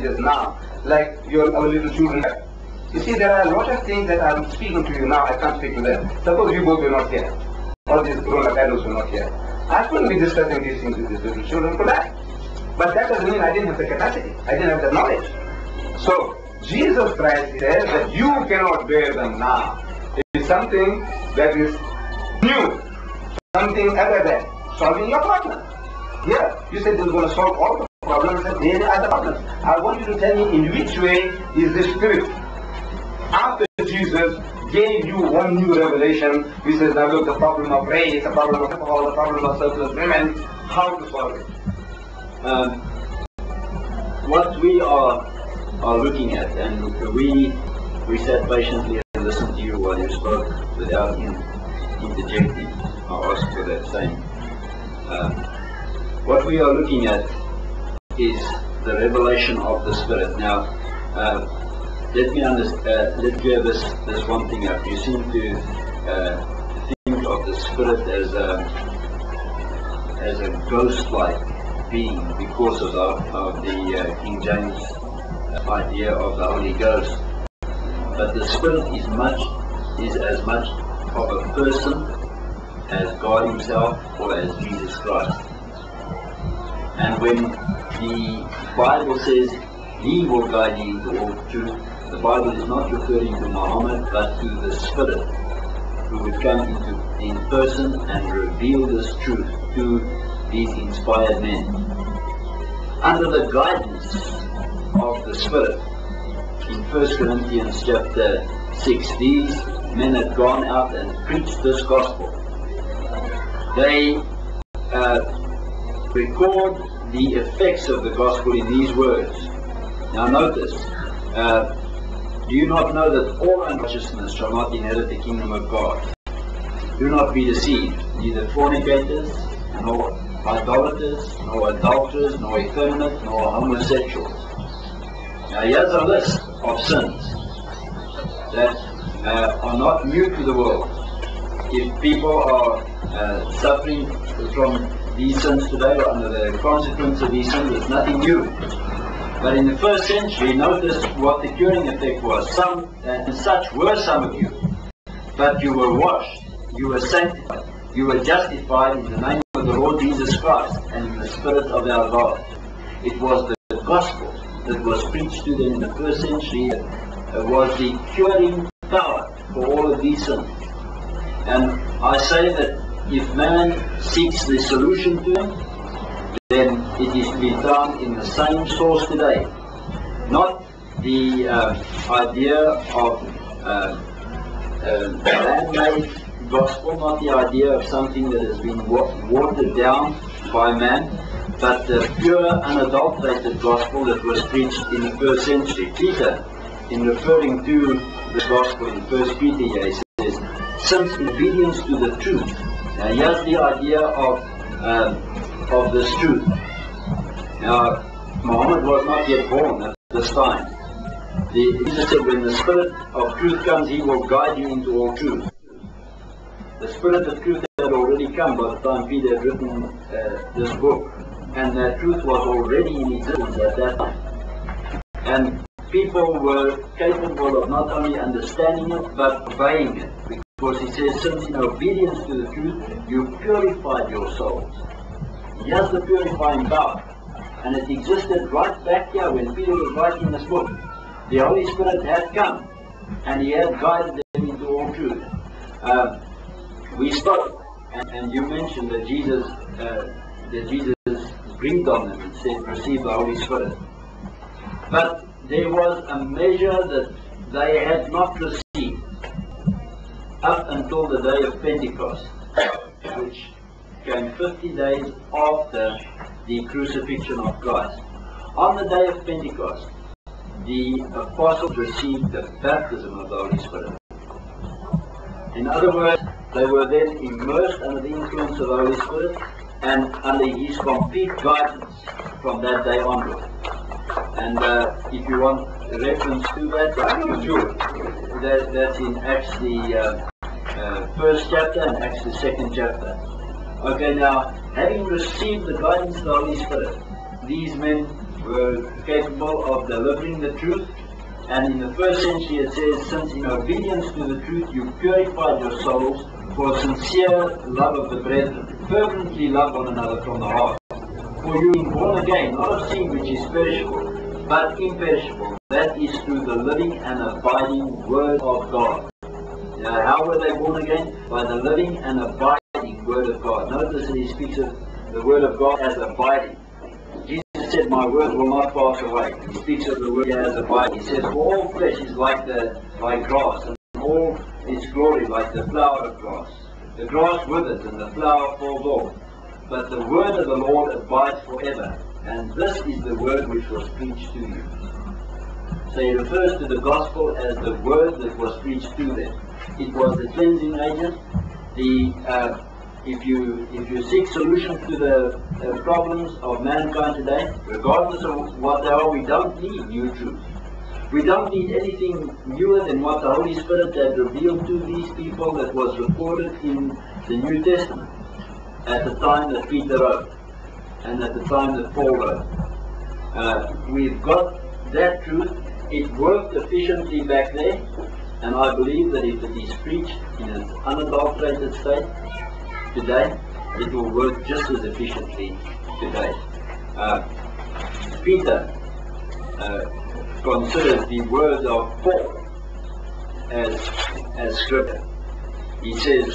messages now, like our little children have. You see, there are a lot of things that I'm speaking to you now, I can't speak to them. Suppose you both were not here. All these grown-up adults were not here. I couldn't be discussing these things with these little children, could I? But that doesn't mean I didn't have the capacity. I didn't have the knowledge. So, Jesus Christ says that you cannot bear them now. It is something that is new. Something other than solving your problem. Yeah, you said this is going to solve all the problems, and there are the problems. I want you to tell me in which way is the Spirit. After Jesus gave you one new revelation, he says, now look, the problem of race, the problem of alcohol, the problem of surplus women, how to solve it? What we are looking at, and we sat patiently and listened to you while you spoke without interjecting. I'll ask for that same. What we are looking at is the revelation of the Spirit. Now, let me let you have this one thing up. You seem to think of the Spirit as a ghost-like being because of the King James idea of the Holy Ghost. But the Spirit is as much of a person as God Himself or as Jesus Christ. And when the Bible says He will guide you into all truth, the Bible is not referring to Muhammad but to the Spirit who would come in person and reveal this truth to these inspired men. Under the guidance of the Spirit, in 1 Corinthians chapter 6, these men had gone out and preached this gospel. They record the effects of the gospel in these words. Now notice, do you not know that all unrighteousness shall not inherit the kingdom of God? Do not be deceived, neither fornicators, nor idolaters, nor adulterers, nor effeminate, nor homosexuals. Now here's a list of sins that are not new to the world. If people are suffering from these sins today or under the consequence of these sins, it's nothing new. But in the first century, notice what the curing effect was. Some, and such were some of you, but you were washed, you were sanctified, you were justified in the name of the Lord Jesus Christ and in the Spirit of our God. It was the gospel that was preached to them in the first century was the curing power for all of these sins. And I say that if man seeks the solution to them, then it is to be found in the same source today. Not the idea of man-made gospel, not the idea of something that has been watered down by man, but the pure, unadulterated gospel that was preached in the first century. Peter, in referring to the gospel in 1 Peter, he says, since obedience to the truth. Now here's the idea of this truth. Now, Muhammad was not yet born at this time. Jesus said, when the Spirit of truth comes, He will guide you into all truth. The Spirit of truth had already come by the time Peter had written this book. And that truth was already in existence at that time. And people were capable of not only understanding it, but obeying it. Because he says, since in obedience to the truth, you purified your souls. Here's the purifying power. And it existed right back here when Peter was writing this book. The Holy Spirit had come, and He had guided them into all truth. We spoke, and you mentioned that Jesus breathed on them and said, receive the Holy Spirit. But there was a measure that they had not received up until the day of Pentecost, which came 50 days after the crucifixion of Christ. On the day of Pentecost, the apostles received the baptism of the Holy Spirit. In other words, they were then immersed under the influence of the Holy Spirit and under His complete guidance from that day onward. And if you want a reference to that, that's in Acts the first chapter and Acts the second chapter. Okay, now, having received the guidance of the Holy Spirit, these men were capable of delivering the truth. And in the first century it says, since in obedience to the truth you purified your souls for sincere love of the brethren, fervently love one another from the heart. For you being born again, not of seed which is perishable, but imperishable, that is through the living and abiding Word of God. Now, how were they born again? By the living and abiding Word of God. Notice that he speaks of the Word of God as abiding. Jesus said, my word will not pass away. He speaks of the word as abiding. He says, for all flesh is like grass, and all its glory like the flower of grass. The grass withers and the flower falls off, but the word of the Lord abides forever. And this is the word which was preached to you. So he refers to the gospel as the word that was preached to them. It was the cleansing agent. If you seek solutions to the problems of mankind today, regardless of what they are, we don't need new truth. We don't need anything newer than what the Holy Spirit had revealed to these people that was recorded in the New Testament at the time that Peter wrote and at the time that Paul wrote. We've got that truth. It worked efficiently back there, and I believe that if it is preached in an unadulterated state today, it will work just as efficiently today. Peter considers the words of Paul as scripture. He says,